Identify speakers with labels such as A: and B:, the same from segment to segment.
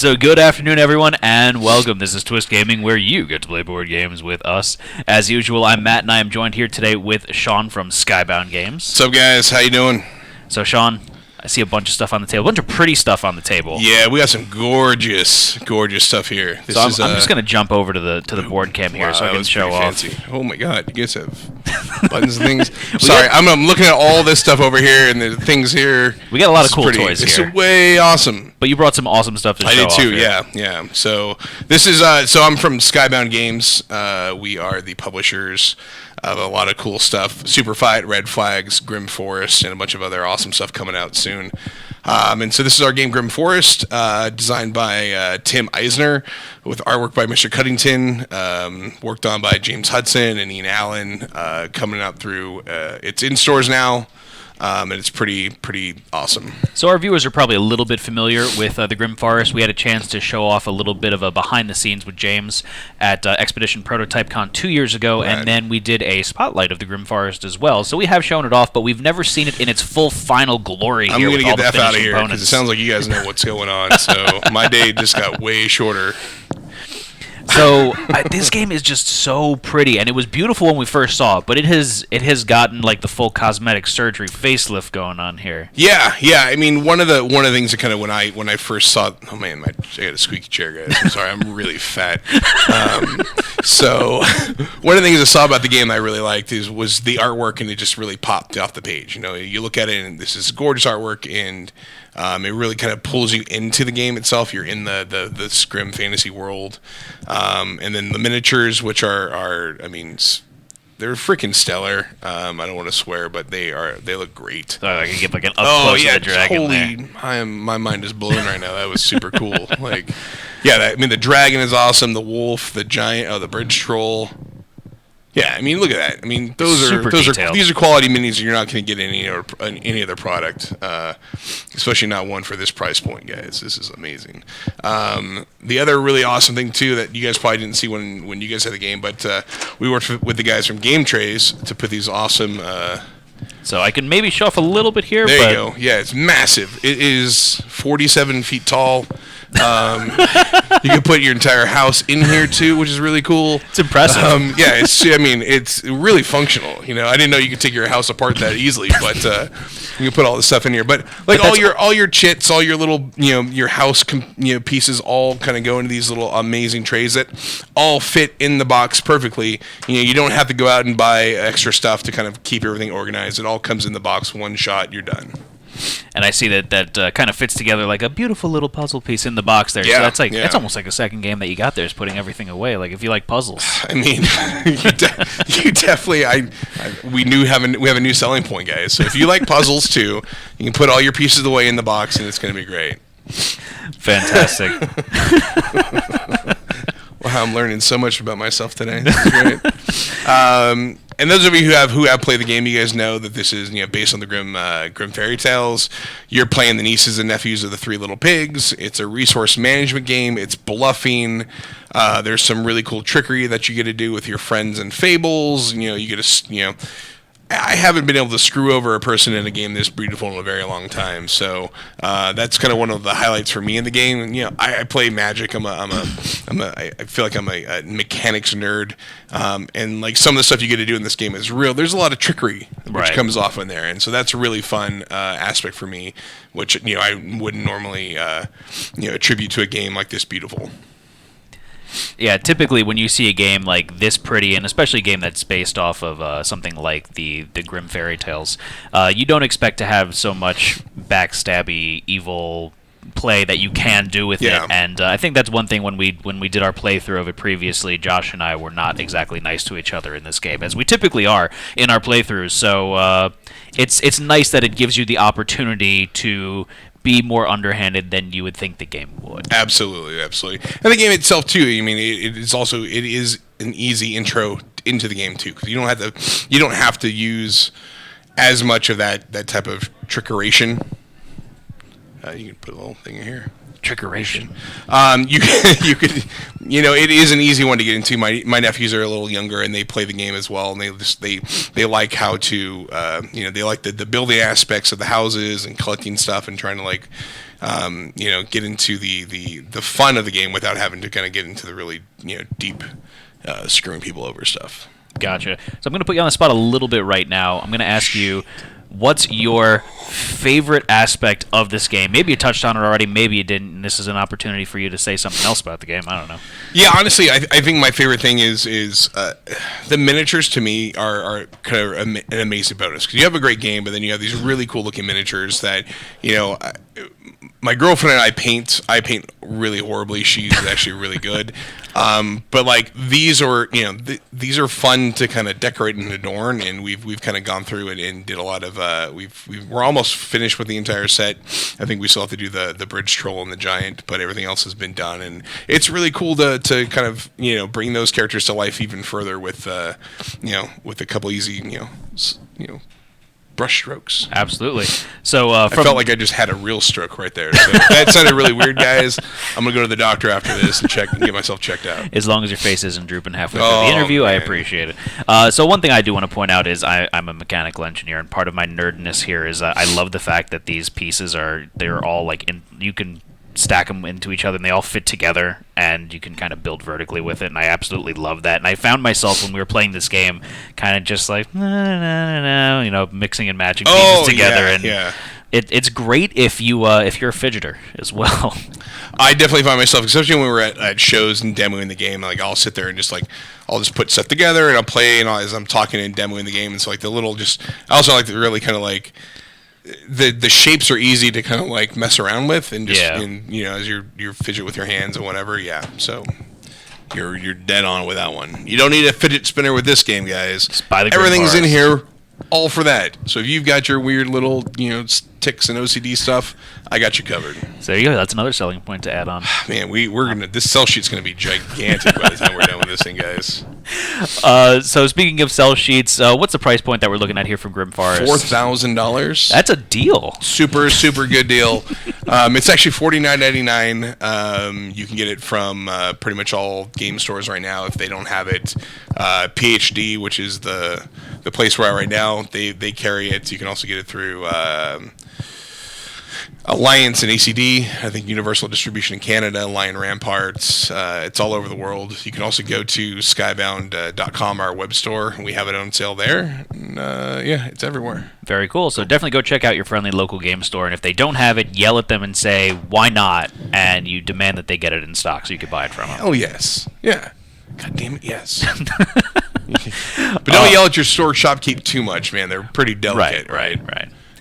A: So good afternoon, everyone, and welcome. This is Twist Gaming, where you get to play board games with us. As usual, I'm Matt, and I am joined here today with Sean from Skybound Games.
B: What's up, guys? How you doing?
A: So, Sean, I see a bunch of stuff on the table, a bunch of pretty stuff on the table.
B: Yeah, we got some gorgeous stuff here.
A: I'm just going to jump over to the board cam here so I can show off.
B: Fancy. Oh my God, you guys have buttons and things. Sorry, I'm looking at all this stuff over here and the things here.
A: We got a lot of cool toys here.
B: It's way awesome.
A: But you brought some awesome stuff to show off.
B: I did too.
A: Here.
B: Yeah. So this is so I'm from Skybound Games. We are the publishers of a lot of cool stuff. Super Fight, Red Flags, Grimm Forest, and a bunch of other awesome stuff coming out soon. And so this is our game, Grimm Forest, designed by Tim Eisner, with artwork by Mr. Cuddington, worked on by James Hudson and Ian Allen, coming out through, it's in stores now. And it's pretty awesome.
A: So our viewers are probably a little bit familiar with the Grimm Forest. We had a chance to show off a little bit of a behind-the-scenes with James at Expedition Prototype Con 2 years ago, and then we did a spotlight of the Grimm Forest as well. So we have shown it off, but we've never seen it in its full final glory here.
B: I'm going to get the F out of here
A: because
B: it sounds like you guys know what's going on. So my day just got way shorter.
A: So this game is just so pretty, and it was beautiful when we first saw it, but it has gotten like the full cosmetic surgery facelift going on here.
B: Yeah. I mean, one of the things that kind of when I first saw, oh man, I got a squeaky chair, guys. I'm sorry, I'm really fat. So one of the things I saw about the game that I really liked was the artwork, and it just really popped off the page. You know, you look at it, and this is gorgeous artwork, and it really kind of pulls you into the game itself. You're in the Grimm fantasy world. And then the miniatures, which are I mean, they're freaking stellar. I don't want to swear, but they look great.
A: So I can give like an up close of the dragon there.
B: My mind is blown right now. That was super cool. Like, yeah, the dragon is awesome. The wolf, the giant, the bridge troll. Yeah, I mean, look at that. I mean, these are quality minis you're not going to get in any other product, especially not one for this price point, guys. This is amazing. The other really awesome thing too that you guys probably didn't see when you guys had the game, but we worked with the guys from Game Trays to put these awesome.
A: So I can maybe show off a little bit here.
B: There you go. Yeah, it's massive. It is 47 feet tall. You can put your entire house in here too, which is really cool.
A: It's impressive.
B: Yeah, it's really functional. You know, I didn't know you could take your house apart that easily, but you can put all this stuff in here. But like all your chits, all your little your house pieces all kind of go into these little amazing trays that all fit in the box perfectly. You don't have to go out and buy extra stuff to kind of keep everything organized. It all comes in the box, one shot, you're done.
A: And I see that kind of fits together like a beautiful little puzzle piece in the box there.
B: Yeah,
A: so that's almost like a second game that you got there is putting everything away. Like if you like puzzles.
B: I mean, you definitely. We have a new selling point, guys. So if you like puzzles too, you can put all your pieces away in the box, and it's going to be great.
A: Fantastic.
B: Wow, I'm learning so much about myself today. That's great. And those of you who have played the game, you guys know that this is based on the Grimm fairy tales. You're playing the nieces and nephews of the Three Little Pigs. It's a resource management game. It's bluffing. There's some really cool trickery that you get to do with your friends and fables. You get to I haven't been able to screw over a person in a game this beautiful in a very long time. So that's kind of one of the highlights for me in the game. I play Magic. I feel like I'm a mechanics nerd, and like some of the stuff you get to do in this game is real. There's a lot of trickery which comes off in there, and so that's a really fun aspect for me, which I wouldn't normally attribute to a game like this beautiful.
A: Yeah, typically when you see a game like this pretty, and especially a game that's based off of something like the Grimm fairy tales, you don't expect to have so much backstabby, evil play that you can do with it. And I think that's one thing when we did our playthrough of it previously, Josh and I were not exactly nice to each other in this game, as we typically are in our playthroughs. So it's nice that it gives you the opportunity to be more underhanded than you would think the game would.
B: Absolutely. And the game itself too. I mean, it is an easy intro into the game too, because you don't have to use as much of that type of trickeration. You can put a little thing in here.
A: Trickeration.
B: You could, it is an easy one to get into. My nephews are a little younger and they play the game as well, and they like how to, they like the building aspects of the houses and collecting stuff and trying to get into the fun of the game without having to kind of get into the really deep screwing people over stuff.
A: Gotcha. So I'm going to put you on the spot a little bit right now. I'm going to ask you, what's your favorite aspect of this game? Maybe you touched on it already, maybe you didn't, and this is an opportunity for you to say something else about the game. I don't know.
B: Yeah, honestly, I think my favorite thing is the miniatures. To me, are kind of an amazing bonus, because you have a great game, but then you have these really cool looking miniatures that my girlfriend and I paint really horribly. She's actually really good. But like these are these are fun to kind of decorate and adorn, and we've kind of gone through it and did a lot of we're almost finished with the entire set. I think we still have to do the bridge troll and the giant, but everything else has been done, and it's really cool to kind of bring those characters to life even further with with a couple easy brush strokes.
A: Absolutely. So
B: I felt like I just had a real stroke right there. So that sounded really weird, guys. I'm gonna go to the doctor after this and get myself checked out.
A: As long as your face isn't drooping halfway through the interview, man. I appreciate it. So one thing I do want to point out is I'm a mechanical engineer, and part of my nerdness here is I love the fact that these pieces they're all like you can stack them into each other and they all fit together, and you can kind of build vertically with it, and I absolutely love that. And I found myself when we were playing this game kind of just like mixing and matching pieces together, and it's great if you're a fidgeter as well.
B: I definitely find myself, especially when we're at shows and demoing the game, like I'll sit there and just I'll just put stuff together and I'll play, and as I'm talking and demoing the game, it's like the little I also like to really kind of the shapes are easy to kind of mess around with, and just as you fidget with your hands and whatever. Yeah, so you're dead on with that one. You don't need a fidget spinner with this game, guys.
A: Just buy the
B: Everything's in here, all for that. So if you've got your weird little ticks and OCD stuff, I got you covered.
A: So there you go. That's another selling point to add on.
B: Man, this sell sheet's gonna be gigantic by the time we're done with this thing, guys.
A: So speaking of sell sheets, what's the price point that we're looking at here from Grimm Forest?
B: $4,000.
A: That's a deal.
B: Super good deal. It's actually $49.99. You can get it from pretty much all game stores right now if they don't have it. PhD, which is the place where I'm right now, they carry it. You can also get it through Alliance and ACD, I think Universal Distribution in Canada, Lion Ramparts. It's all over the world. You can also go to Skybound.com, our web store. We have it on sale there. And, it's everywhere.
A: Very cool. So definitely go check out your friendly local game store. And if they don't have it, yell at them and say, why not? And you demand that they get it in stock so you can buy it from them.
B: Oh, yes. Yeah. God damn it, yes. But don't yell at your store shopkeep too much, man. They're pretty delicate.
A: Right.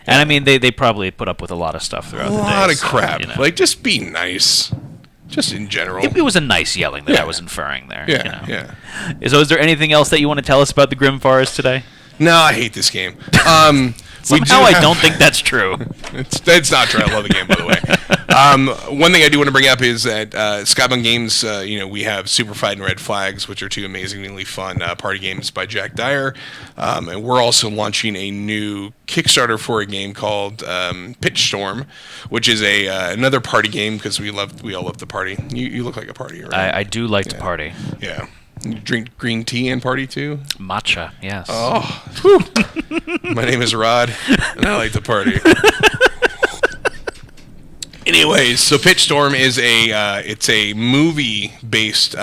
A: And I mean, they probably put up with a lot of stuff throughout the day.
B: A lot of crap. Just be nice. Just in general.
A: It was a nice yelling that I was inferring there.
B: Yeah.
A: So is there anything else that you want to tell us about the Grimm Forest today?
B: No, I hate this game.
A: Somehow I don't think that's true.
B: It's not true. I love the game, by the way. One thing I do want to bring up is that Skybound Games, we have Super Fight and Red Flags, which are two amazingly fun party games by Jack Dyer. And we're also launching a new Kickstarter for a game called Pitch Storm, which is another party game, because we all love to party. You look like a party, right?
A: I do like to party.
B: Yeah. You drink green tea and party too?
A: Matcha, yes.
B: Oh, my name is Rod, and I like to party. Anyways, so Pitch Storm is it's a movie-based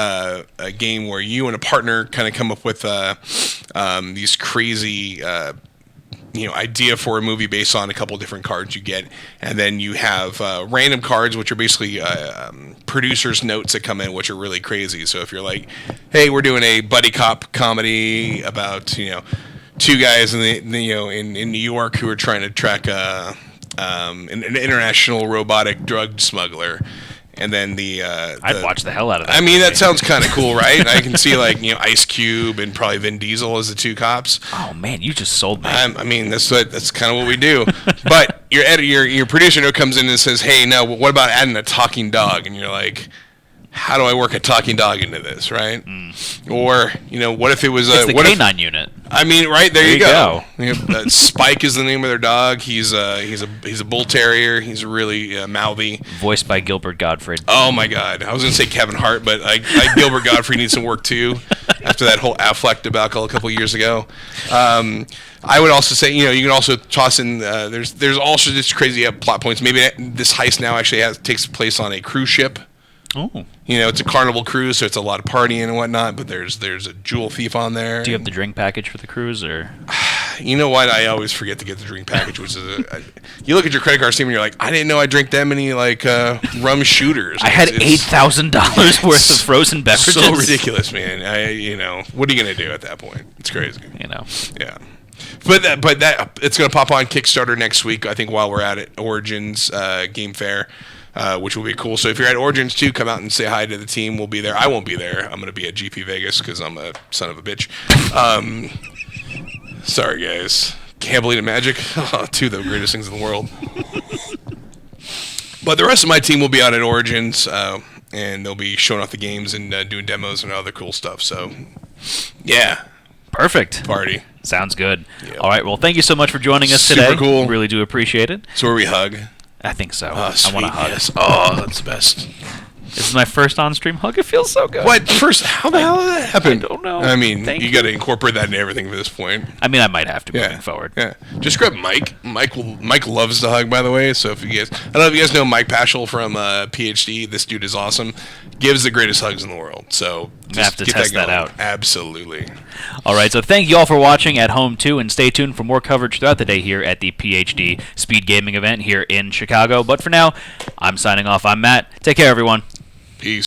B: game where you and a partner kind of come up with these crazy idea for a movie based on a couple different cards you get, and then you have random cards, which are basically producers' notes that come in, which are really crazy. So if you're like, hey, we're doing a buddy cop comedy about two guys in New York who are trying to track an international robotic drug smuggler. And then
A: I'd watch the hell out of that.
B: I mean, that sounds kind of cool, right? I can see Ice Cube and probably Vin Diesel as the two cops.
A: Oh man, you just sold me.
B: I mean, that's kind of what we do. But your producer note comes in and says, "Hey, no, what about adding a talking dog?" And you're like, how do I work a talking dog into this, right? Or what if it was
A: the canine unit?
B: I mean, right there you go. Spike is the name of their dog. He's a bull terrier. He's really mouthy.
A: Voiced by Gilbert Gottfried.
B: Oh my God, I was gonna say Kevin Hart, but Gilbert Gottfried needs some work too. after that whole Affleck debacle a couple years ago. I would also say, you can also toss in. There's also just crazy plot points. Maybe this heist now actually takes place on a cruise ship.
A: Oh.
B: It's a Carnival cruise, so it's a lot of partying and whatnot. But there's a jewel thief on there.
A: Do you have the drink package for the cruise, or?
B: You know what? I always forget to get the drink package, which is you look at your credit card statement, and you're like, I didn't know I drank that many rum shooters.
A: I had $8,000 worth of frozen beverages.
B: So ridiculous, man. What are you gonna do at that point? It's crazy. Yeah. But that it's gonna pop on Kickstarter next week. I think while we're at it, Origins Game Fair. Which will be cool. So if you're at Origins too, come out and say hi to the team. We'll be there. I won't be there. I'm going to be at GP Vegas because I'm a son of a bitch. Sorry, guys. Can't believe in magic. Two of the greatest things in the world. But the rest of my team will be out at Origins, and they'll be showing off the games and doing demos and other cool stuff. So, yeah.
A: Perfect.
B: Party.
A: Sounds good.
B: Yep.
A: All right. Well, thank you so much for joining us today.
B: Super cool.
A: Really do appreciate it.
B: So where we hug.
A: I think so.
B: Oh, sweet,
A: I want to hug.
B: Yes. Oh, that's the best.
A: This is my first on-stream hug. It feels so good.
B: What? First? How the hell did that happen?
A: I don't know.
B: I mean,
A: Thank
B: you got to incorporate that in everything at this point.
A: I mean, I might have to moving forward.
B: Yeah. Just grab Mike. Mike loves to hug, by the way. So if you guys, I don't know if you guys know Mike Paschal from PhD. This dude is awesome. Gives the greatest hugs in the world. So
A: I have to test that out.
B: Absolutely.
A: All right. So thank you all for watching at home too, and stay tuned for more coverage throughout the day here at the PhD Speed Gaming event here in Chicago. But for now, I'm signing off. I'm Matt. Take care, everyone.
B: Peace.